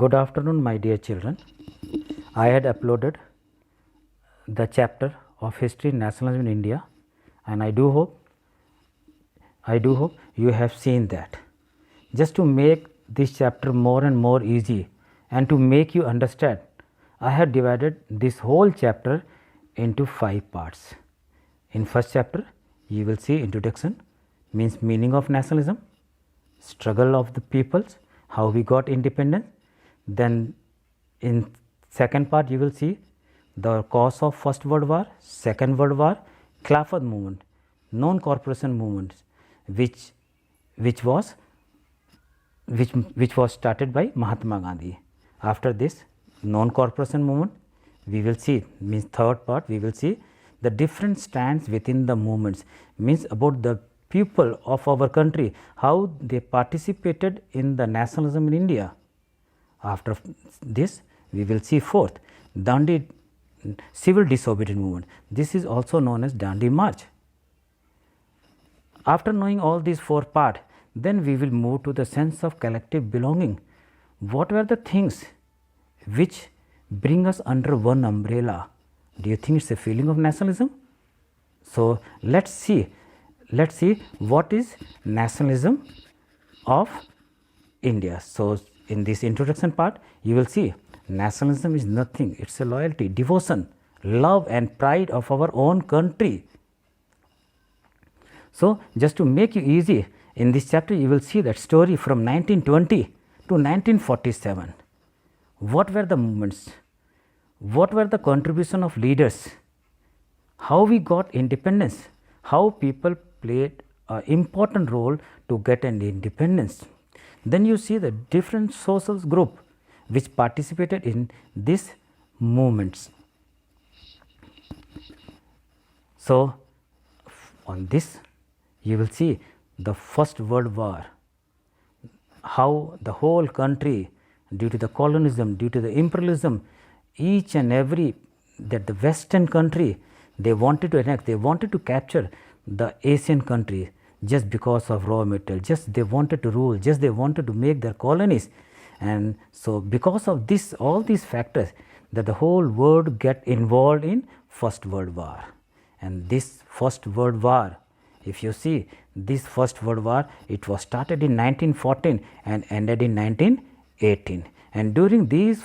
Good afternoon, my dear children. I had uploaded the chapter of History and Nationalism in India, and I do hope you have seen that. Just to make this chapter more and more easy and to make you understand, I have divided this whole chapter into 5 parts. In first chapter, you will see introduction, means meaning of nationalism, struggle of the peoples, how we got independence. Then in second part you will see the cause of First World War, Second World War, Khilafat movement, non-corporation movements, which was started by Mahatma Gandhi. After this non-corporation movement, we will see, means third part we will see the different stands within the movements, means about the people of our country, how they participated in the nationalism in India. After this, we will see fourth, Dandi civil disobedience movement. This is also known as Dandi March. After knowing all these 4 parts, then we will move to the sense of collective belonging. What were the things which bring us under one umbrella? Do you think it's a feeling of nationalism? So let's see what is nationalism of India. So in this introduction part, you will see nationalism is nothing, it's a loyalty, devotion, love and pride of our own country. So just to make you easy, in this chapter you will see that story from 1920 to 1947. What were the movements? What were the contribution of leaders? How we got independence? How people played an important role to get an independence? Then you see the different social group which participated in these movements. So on this you will see the First World War, how the whole country, due to the colonialism, due to the imperialism, each and every that the Western country, they wanted to annex, they wanted to capture the Asian country just because of raw material, just they wanted to rule, just they wanted to make their colonies. And so because of this, all these factors, that the whole world get involved in First World War. And this First World War, if you see this First World War, it was started in 1914 and ended in 1918. And during this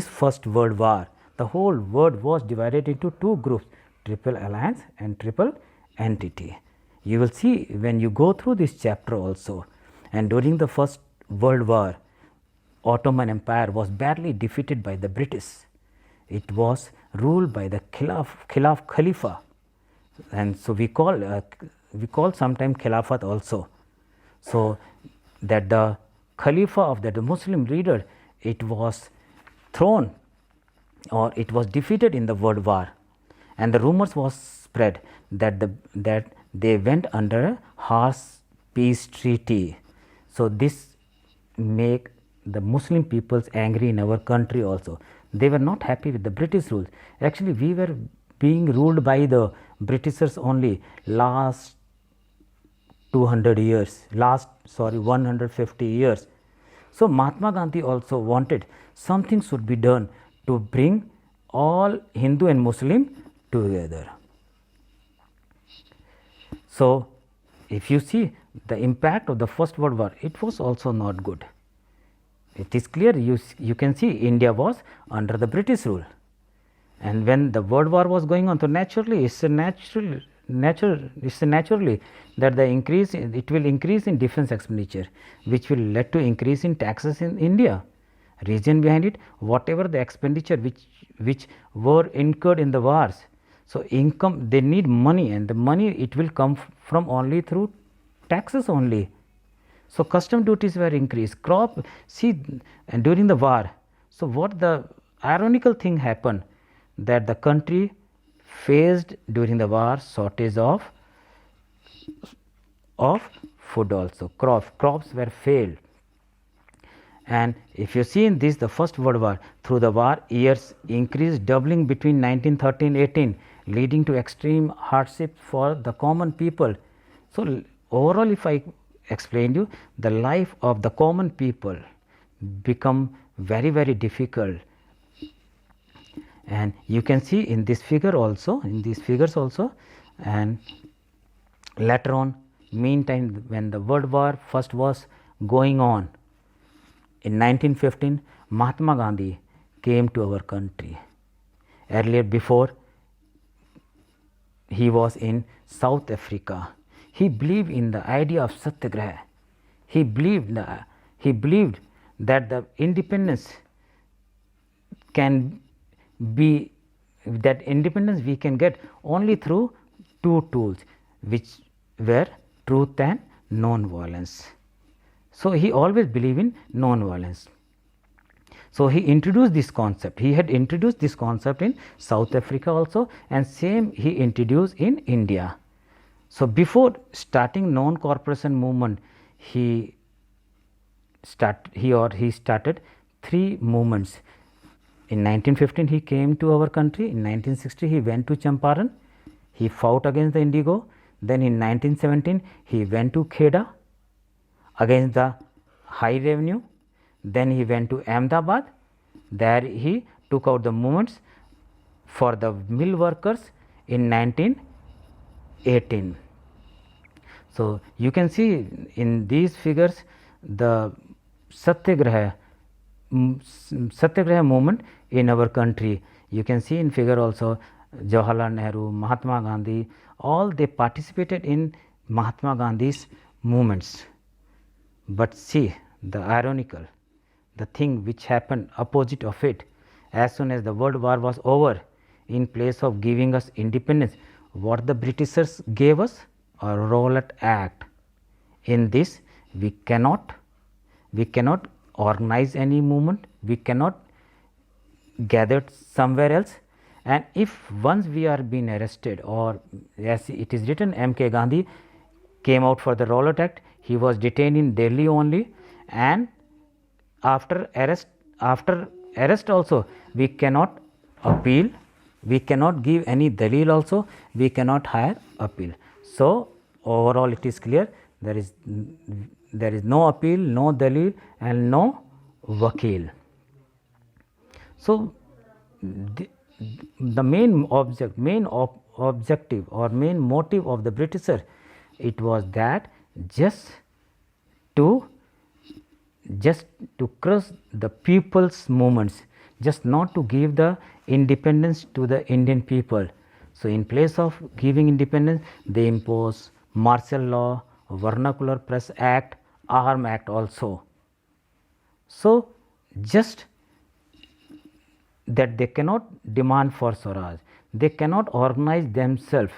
First World War, the whole world was divided into 2 groups, Triple Alliance and Triple Entity. You will see when you go through this chapter also. And during the First World War, Ottoman Empire was badly defeated by the British. It was ruled by the Khalifa, and so we call sometimes Khilafat also. So that the Khalifa of that Muslim leader, it was thrown or it was defeated in the World War, and the rumors was spread that they went under a harsh peace treaty. So this make the Muslim peoples angry in our country also. They were not happy with the British rules. Actually, we were being ruled by the Britishers only last 150 years. So Mahatma Gandhi also wanted something should be done to bring all Hindu and Muslim together. So if you see the impact of the First World War, it was also not good. It is clear, you can see India was under the British rule, and when the World War was going on, so naturally it's naturally that it will increase in defense expenditure, which will lead to increase in taxes in India. Reason behind it, whatever the expenditure which were incurred in the wars, so income, they need money, and the money it will come from only through taxes only. So custom duties were increased, and during the war. So what the ironical thing happened, that the country faced during the war shortage of food also. Crops were failed. And if you see in this, the First World War, through the war years increased, doubling between 1913-18, leading to extreme hardship for the common people. So overall, if I explained you the life of the common people, become very, very difficult. And you can see in this figure also, in these figures also, and later on, meantime, when the World War first was going on, in 1915, Mahatma Gandhi came to our country. Earlier, before, he was in South Africa. He believed in the idea of Satyagraha. He believed that the independence can be, that independence we can get only through two tools, which were truth and non-violence. So he always believed in non-violence. So he introduced this concept. He had introduced this concept in South Africa also, and same he introduced in India. So before starting non-corporation movement, he started three movements. In 1915 he came to our country. In 1960 he went to Champaran. He fought against the Indigo. Then in 1917 he went to Kheda against the high revenue. Then he went to Ahmedabad. There he took out the movements for the mill workers in 1918. So you can see in these figures the Satyagraha movement in our country. You can see in figure also Jawaharlal Nehru, Mahatma Gandhi, all they participated in Mahatma Gandhi's movements. But see the ironical, the thing which happened opposite of it, as soon as the World War was over, in place of giving us independence, what the Britishers gave us? A Rowlatt Act. In this we cannot organize any movement, we cannot gather somewhere else, and if once we are being arrested, or as it is written, M.K. Gandhi came out for the Rowlatt Act, he was detained in Delhi only, and after arrest also we cannot appeal, we cannot give any dalil also, we cannot hire appeal. So overall it is clear, there is no appeal, no dalil and no vakil. So the main objective or main motive of the Britisher, it was that just to crush the people's movements, just not to give the independence to the Indian people. So in place of giving independence, they impose martial law, Vernacular Press Act, Arm Act also. So just that they cannot demand for Swaraj, they cannot organize themselves.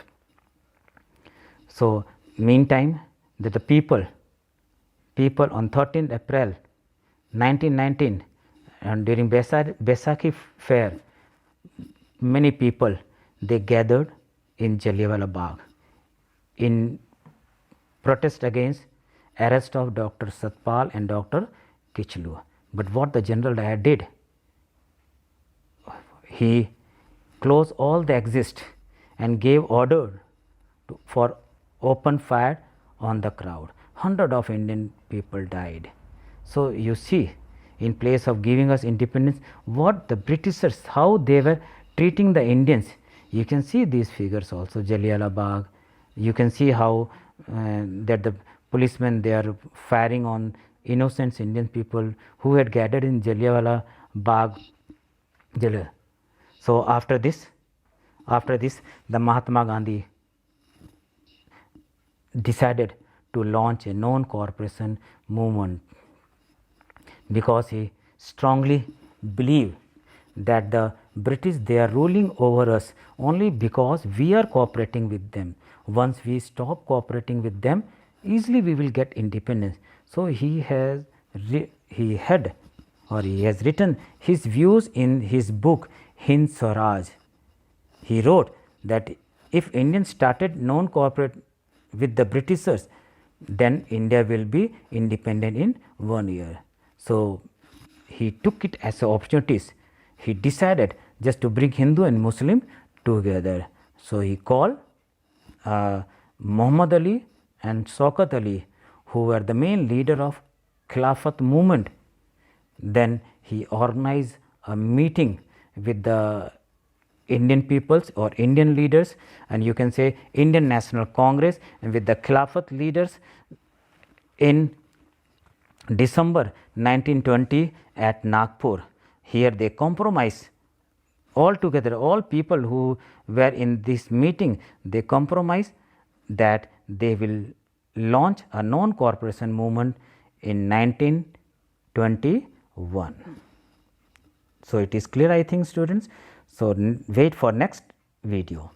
So meantime, that the people on 13th April 1919, and during Baisakhi fair, many people they gathered in Jallianwala Bagh in protest against arrest of Dr. Satpal and Dr. Kichlu. But what the General Dyer did, he closed all the exits and gave order for open fire on the crowd. Hundreds of Indian people died. So you see, in place of giving us independence, what the Britishers, how they were treating the Indians. You can see these figures also, Jallianwala Bagh. You can see how that the policemen, they are firing on innocent Indian people who had gathered in Jallianwala Bagh. So after this, the Mahatma Gandhi decided to launch a non-corporation movement, because he strongly believed that the British, they are ruling over us only because we are cooperating with them. Once we stop cooperating with them, easily we will get independence. So he has written his views in his book Hind Swaraj. He wrote that if Indians started non-cooperate with the Britishers, then India will be independent in 1 year. So he took it as opportunities. He decided just to bring Hindu and Muslim together. So he called Muhammad Ali and Shaukat Ali, who were the main leader of Khilafat movement, Then he organized a meeting with the Indian peoples or Indian leaders, and you can say Indian National Congress, and with the Khilafat leaders in December 1920 at Nagpur. Here they compromise all together, all people who were in this meeting, they compromise that they will launch a non-corporation movement in 1921. So, it is clear, I think, students. So, wait for next video.